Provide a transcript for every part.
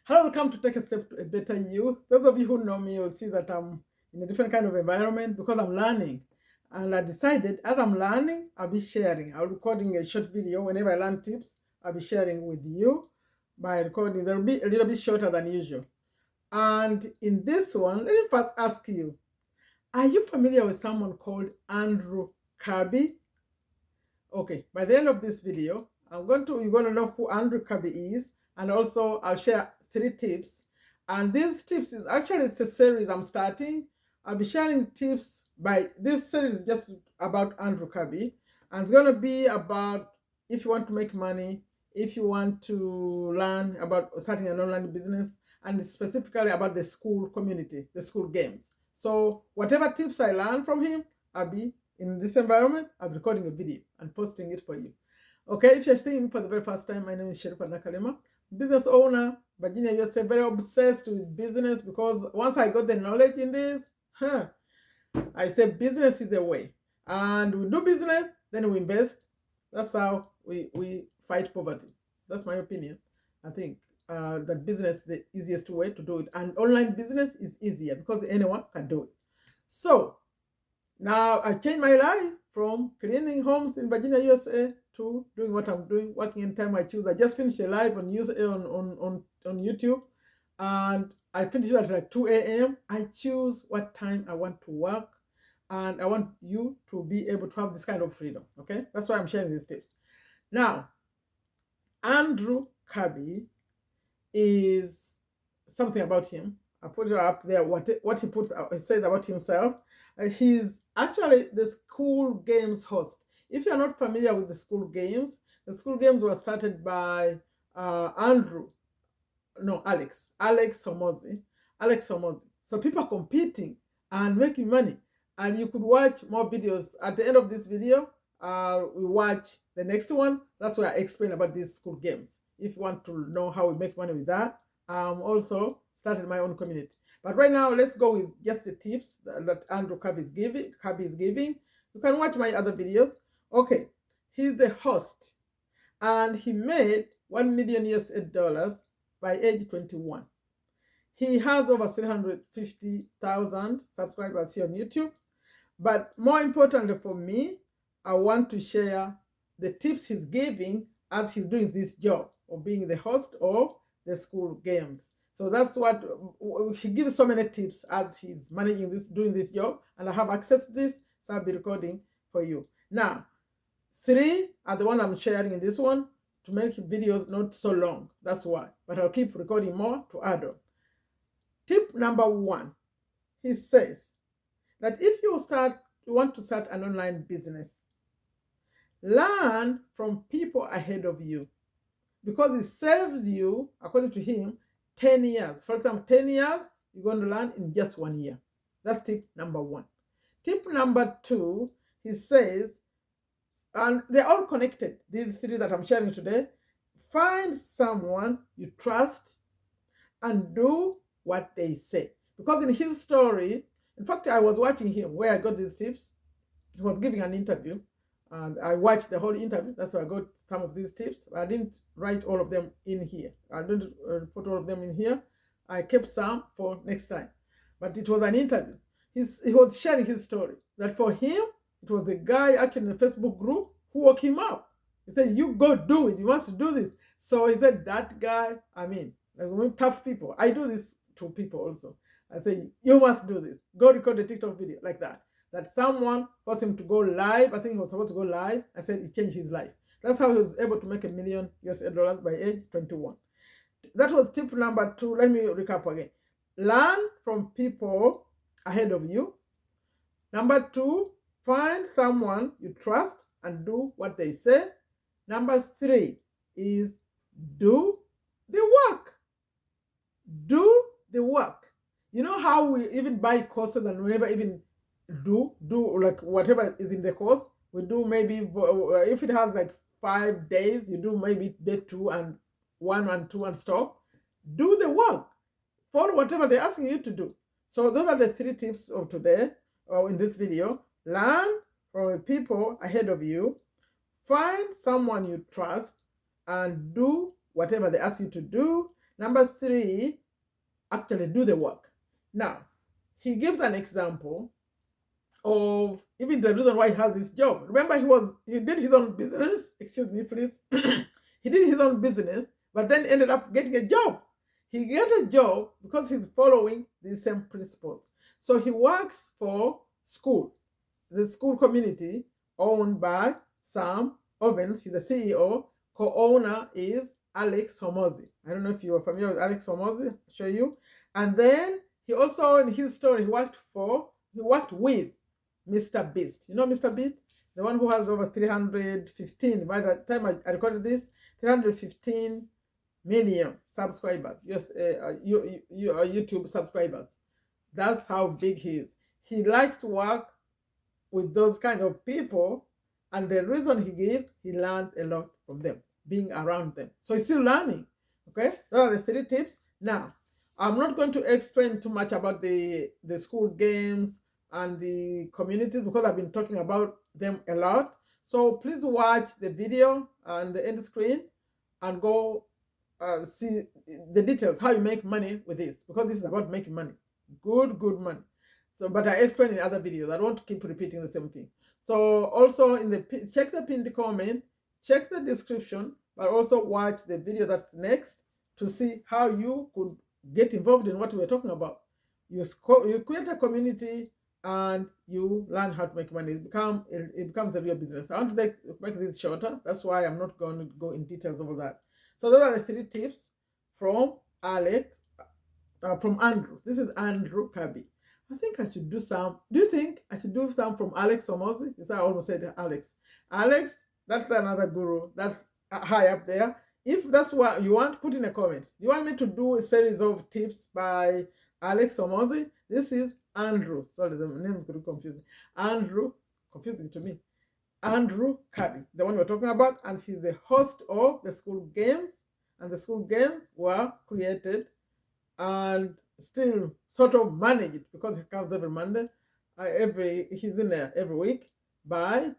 Hello, welcome to Take a Step to a Better You. Those of you who know me will see that I'm in a different kind of environment because I'm learning. And I decided as I'm learning, I'll be sharing. I'll be recording a short video. Whenever I learn tips, I'll be sharing with you by recording. They'll be a little bit shorter than usual. And in this one, let me first ask you, are you familiar with someone called Andrew Kirby? Okay, by the end of this video, you're going to know who Andrew Kirby is, and also I'll share 3 tips. And these tips is actually it's a series I'm starting. I'll be sharing tips by this series is just about Andrew Kirby, and it's going to be about if you want to make money, if you want to learn about starting an online business, and specifically about the school community, the school games. So whatever tips I learn from him, I'll be in this environment, I'm recording a video and posting it for you. Okay, if you're seeing me for the very first time, my name is Sherifa Nakalema, business owner, Virginia, USA, very obsessed with business because once I got the knowledge in this, I say business is the way. And we do business, then we invest. That's how we fight poverty. That's my opinion. I think that business is the easiest way to do it. And online business is easier because anyone can do it. So now I changed my life from cleaning homes in Virginia, USA to doing what I'm doing, working anytime I choose. I just finished a live on YouTube, and I finished at like 2 a.m. I choose what time I want to work, and I want you to be able to have this kind of freedom. Okay, that's why I'm sharing these tips. Now, Andrew Kirby is something about him. I put it up there. What he says about himself. He's actually the school games host. If you're not familiar with the school games were started by Alex Homozi. So people are competing and making money, and you could watch more videos. At the end of this video, we watch the next one. That's where I explain about these school games. If you want to know how we make money with that, also started my own community. But right now, let's go with just the tips that Andrew Kirby is giving. You can watch my other videos. Okay, he's the host, and he made $1 million by age 21. He has over 350,000 subscribers here on YouTube. But more importantly for me, I want to share the tips he's giving as he's doing this job of being the host of the school games. So that's what he gives so many tips as he's managing this, doing this job, and I have access to this, so I'll be recording for you. Now, 3 are the one I'm sharing in this one to make videos not so long. That's why, but I'll keep recording more to add on. Tip number 1, he says that if you want to start an online business, learn from people ahead of you, because it saves you, according to him, 10 years. For example, 10 years, you're going to learn in just 1 year. That's tip number 1. Tip number 2, he says, and they're all connected, these 3 that I'm sharing today. Find someone you trust and do what they say. Because in his story, in fact, I was watching him where I got these tips. He was giving an interview, and I watched the whole interview. That's why I got some of these tips. I didn't write all of them in here. I didn't put all of them in here. I kept some for next time. But it was an interview. He was sharing his story. That for him, it was the guy actually in the Facebook group who woke him up. He said, you go do it. You must do this. So he said, that guy, like tough people. I do this to people also. I say, you must do this. Go record a TikTok video like that. That someone forced him to go live. I think he was supposed to go live. I said it changed his life. That's how he was able to make $1 million by age 21. That was tip number 2. Let me recap again. Learn from people ahead of you. Number 2, find someone you trust and do what they say. Number 3 is do the work. Do the work. You know how we even buy courses and we never even do like whatever is in the course. We do maybe, if it has like 5 days, you do maybe day 2 and 1 and 2 and stop. Do the work. Follow whatever they're asking you to do. So those are the 3 tips of today, or in this video. Learn from people ahead of you. Find someone you trust and do whatever they ask you to do. Number 3, actually do the work. Now, he gives an example of even the reason why he has this job. Remember, he did his own business. Excuse me, please. He did his own business, but then ended up getting a job. He got a job because he's following the same principles. So he works for school, the school community owned by Sam Ovens. He's a CEO. Co-owner is Alex Homozy. I don't know if you are familiar with Alex Homozy. I'll show you. And then he also, in his story, he worked with Mr. Beast. You know Mr. Beast? The one who has over 315, by the time I recorded this, 315 million subscribers. Yes, YouTube subscribers. That's how big he is. He likes to work with those kind of people, and the reason he gives, he learns a lot from them, being around them. So he's still learning. Okay, those are the 3 tips. Now, I'm not going to explain too much about the school games and the communities because I've been talking about them a lot. So please watch the video on the end screen and go see the details, how you make money with this, because this is about making money. Good money. So, but I explain in other videos. I don't want to keep repeating the same thing. So also check the pinned comment, check the description, but also watch the video that's next to see how you could get involved in what we're talking about. You create a community and you learn how to make money. It becomes a real business. I want to make this shorter. That's why I'm not going to go in details over that. So those are the 3 tips from Alex, from Andrew. This is Andrew Kirby. I think I should do some. Do you think I should do some from Alex Homozy? Yes, I almost said Alex. Alex, that's another guru. That's high up there. If that's what you want, put in a comment. You want me to do a series of tips by Alex Homozy? This is Andrew. Sorry, the name is going to confuse me. Andrew, confusing to me. Andrew Kirby, the one we're talking about, and he's the host of the school games. And the school games were created and still sort of managed, because he comes every Monday, he's in there every week, by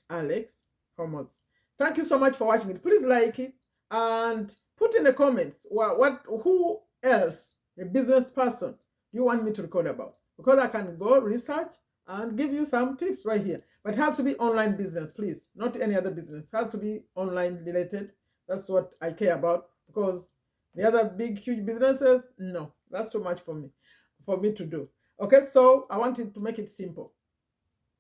Alex Homozy. Thank you so much for watching it. Please like it and put in the comments who else, a business person, you want me to record about, because I can go research and give you some tips right here. But it has to be online business, please, not any other business. It has to be online related. That's what I care about, because the other big, huge businesses, no, that's too much for me to do. Okay, so I wanted to make it simple.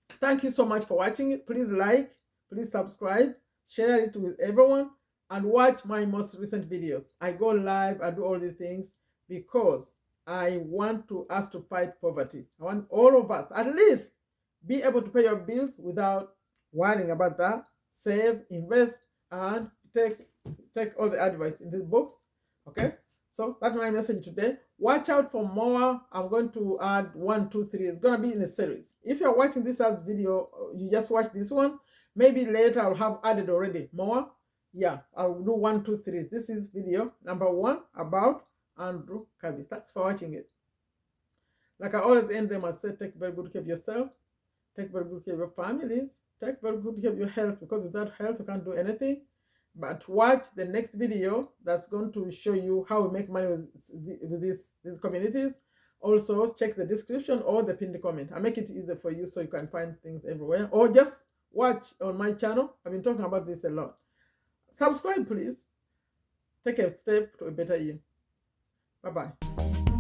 Thank you so much for watching it. Please like, please subscribe, share it with everyone, and watch my most recent videos. I go live, I do all these things because I want us to fight poverty. I want all of us at least be able to pay your bills without worrying about that. Save, invest, and take all the advice in this books. Okay, so that's my message today. Watch out for more. I'm going to add 1, 2, 3. It's going to be in a series. If you're watching this as video, you just watch this one. Maybe later I'll have added already more. Yeah, I'll do 1, 2, 3. This is video number 1 about Andrew Kirby. Thanks for watching it. Like I always end them, I say, take very good care of yourself. Take very good care of your families. Take very good care of your health, because without health you can't do anything. But watch the next video that's going to show you how we make money with these communities. Also, check the description or the pinned comment. I make it easier for you so you can find things everywhere. Or just watch on my channel. I've been talking about this a lot. Subscribe, please. Take a step to a better you. Bye-bye.